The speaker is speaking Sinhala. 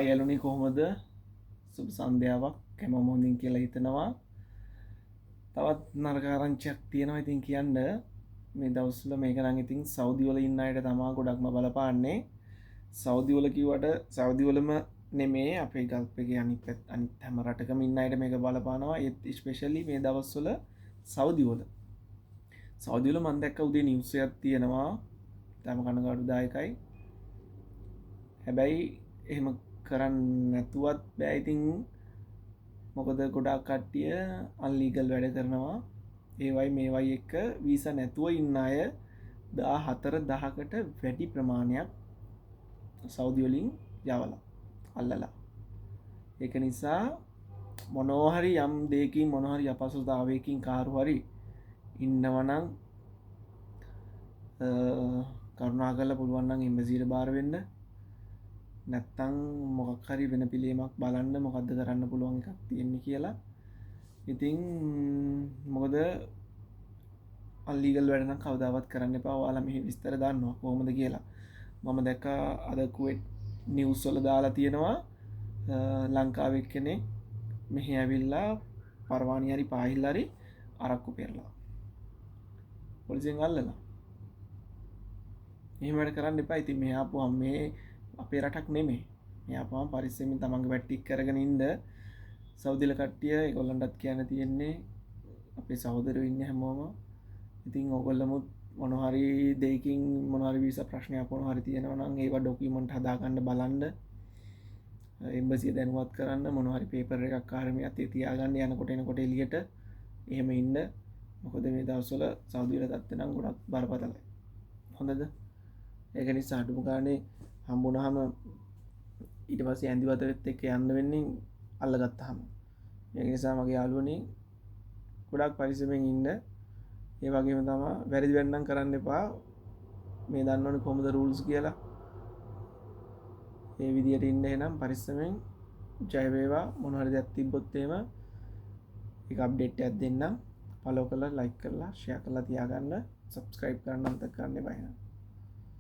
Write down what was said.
හයලුනි කොහොමද සුබ සන්ධ්‍යාවක් කැමම හොඳින් කියලා හිතනවා. තවත් නරකාරංචයක් තියෙනවා ඉතින් කියන්න මේ දවස්වල මේක නම් ඉතින් සෞදිවල ඉන්න අයට තමා ගොඩක්ම බලපාන්නේ. සෞදිවල කිව්වට සෞදිවලම නෙමේ අපේ ගල්ප් එකේ අනිත් හැම රටකම ඉන්න අයට මේක බලපානවා. ඒත් ස්පෙෂලි මේ දවස්වල සෞදිවල මම දැක්ක උදේ නිවුස් එකක් තියෙනවා. තම කනගාටුදායකයි. හැබැයි එහෙම කරන්න නැතුවත් බෑ ඉතින් මොකද ගොඩාක් කට්ටිය අන්ලීගල් වැඩ කරනවා. ඒවයි මේවයි එක්ක වීසා නැතුව ඉන්න අය 14,000කට වැඩි ප්‍රමාණයක් සෞදි වලින් යවලා අල්ලලා. ඒක නිසා මොනෝහරි යම් දෙයකින් මොනෝහරි අපහසුතාවයකින් කාරු හරි ඉන්නවනම් කරුණාකරලා පුළුවන් නම් එම්බසියට බාර වෙන්න. නැත්තං මොකක් හරි වෙන පිළියමක් බලන්න මොකක්ද කරන්න පුළුවන් එකක් තියෙන්නේ කියලා. ඉතින් මොකද අල්ලීගල් වැඩනම් කවදාවත් කරන්න එපා. ඔයාලා මෙහි විස්තර දන්නවා කොහොමද කියලා. මම දැක්කා අද කුවෙට් නිවුස් වල දාලා තියෙනවා ලංකාවේ කෙනෙක් මෙහි ඇවිල්ලා පරවාණි හරි පාහිල් හරි අරක්කු පෙරලා පොලිසියෙන් අල්ලලා. එහෙම වැඩ කරන්න එපා. ඉතින් මෙහා ආපුවම මේ අපේ රටක් නෙමේ. මේ ආපුවම පරිස්සමින් තමන්ගේ වැඩ ටික කරගෙන ඉන්න. සෞදිල කට්ටිය ඒගොල්ලන්ටත් කියන්න තියෙන්නේ අපේ සහෝදරයෝ ඉන්නේ හැමෝම. ඉතින් ඕගොල්ලමුත් මොන හරි දෙයකින් මොන හරි වීසා ප්‍රශ්නයක් මොන හරි තියෙනවා නම් ඒවා ඩොකියුමන්ට් හදාගන්න බලන්න. එම්බසිය දැනුවත් කරන්න මොන හරි පේපර් එකක් ආරමිය අතේ තියාගන්න යනකොට එනකොට එළියට. එහෙම ඉන්න. මොකද මේ දවස්වල සෞදි වල තත්ත්වය නම් ගොඩක් බරපතලයි. හොඳද? ඒක නිසා අඩුම ගානේ හම්බුනහම ඊට පස්සේ ඇඳි වතුරෙත් එක්ක යන්න වෙන්නේ අල්ලගත්තාම. ඒක නිසා මගේ යාළුවනේ ගොඩක් පරිස්සමෙන් ඉන්න. ඒ වගේම තමයි වැරදි වෙන්නම් කරන්න එපා. මේ දන්නවනේ කොහොමද රූල්ස් කියලා. ඒ විදියට ඉන්න එහෙනම් පරිස්සමෙන් ජය වේවා. මොන හරි දෙයක් තිබ්බොත් එහෙම ඒක අප්ඩේට් එකක් දෙන්නම්. ෆලෝ කරලා ලයික් කරලා ෂෙයා කරලා තියාගන්න. සබ්ස්ක්‍රයිබ් කරන්න අමතක කරන්න එපා එහෙනම්.